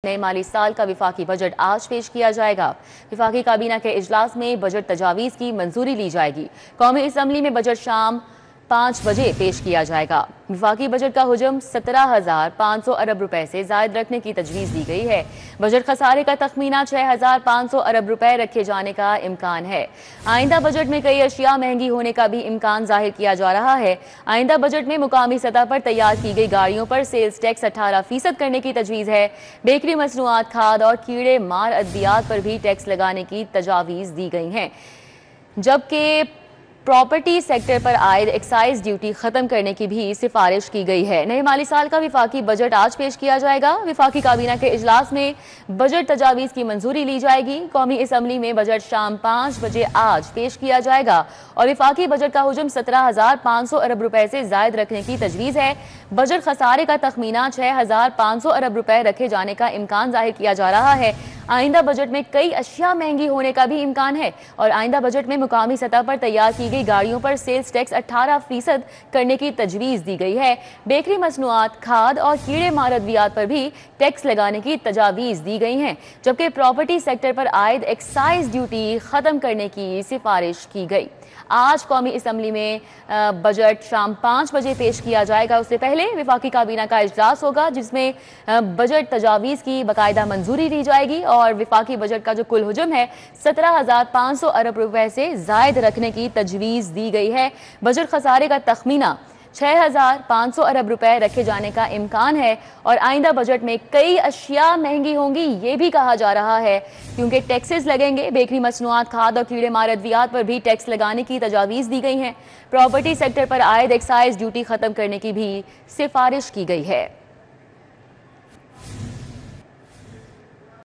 نئے مالی سال کا وفاقی بجٹ آج پیش کیا جائے گا۔ وفاقی کابینہ کے اجلاس میں بجٹ تجاویز کی منظوری لی جائے گی۔ قومی اسمبلی میں بجٹ شام 5 بجے پیش کیا جائے گا۔ وفاقی بجٹ کا حجم 17,500 ارب روپے سے زائد رکھنے کی تجویز دی گئی ہے۔ بجٹ خسارے کا تخمینہ 6,500 ارب روپے رکھے جانے کا امکان ہے۔ آئندہ بجٹ میں کئی اشیاء مہنگی ہونے کا بھی امکان ظاہر کیا جا رہا ہے۔ آئندہ بجٹ میں مقامی سطح پر تیار کی گئی گاڑیوں پر سیلز ٹیکس 18% کرنے کی تجویز ہے۔ بیکری مصنوعات، کھاد اور کیڑے مار ادویات پر بھی ٹیکس لگانے کی تجاویز دی گئی ہیں، جبکہ پراپرٹی سیکٹر پر عائد ایکسائز ڈیوٹی ختم کرنے کی بھی سفارش کی گئی ہے۔ نئے مالی سال کا وفاقی بجٹ آج پیش کیا جائے گا۔ وفاقی کابینہ کے اجلاس میں بجٹ تجاویز کی منظوری لی جائے گی۔ قومی اسمبلی میں بجٹ شام 5 بجے آج پیش کیا جائے گا اور وفاقی بجٹ کا حجم 17,500 ارب روپے سے زائد رکھنے کی تجویز ہے۔ بجٹ خسارے کا تخمینہ 6,500 ارب روپے رکھے جانے کا امکان ظاہر کیا جا رہا ہے۔ آئندہ بجٹ میں کئی اشیاء مہنگی ہونے کا بھی امکان ہے اور آئندہ بجٹ میں مقامی سطح پر تیار کی گئی گاڑیوں پر سیلز ٹیکس 18% کرنے کی تجویز دی گئی ہے۔ بیکری مصنوعات، کھاد اور کیڑے مار ادویات پر بھی ٹیکس لگانے کی تجاویز دی گئی ہیں، جبکہ پراپرٹی سیکٹر پر عائد ایکسائز ڈیوٹی ختم کرنے کی سفارش کی گئی۔ آج قومی اسمبلی میں بجٹ شام 5 بجے پیش کیا جائے گا۔ اس سے پہلے وفاقی کابینہ کا اجلاس ہوگا جس میں بجٹ تجاویز کی باقاعدہ منظوری دی جائے گی اور وفاقی بجٹ کا جو کل حجم ہے 17,500 ارب روپے سے زائد رکھنے کی تجویز دی گئی ہے۔ بجٹ خسارے کا تخمینہ 6,500 ارب روپے رکھے جانے کا امکان ہے اور آئندہ بجٹ میں کئی اشیاء مہنگی ہوں گی یہ بھی کہا جا رہا ہے، کیونکہ ٹیکسز لگیں گے۔ بیکری مصنوعات، کھاد اور کیڑے مار ادویات پر بھی ٹیکس لگانے کی تجاویز دی گئی ہیں۔ پراپرٹی سیکٹر پر عائد ایکسائز ڈیوٹی ختم کرنے کی بھی سفارش کی گئی ہے۔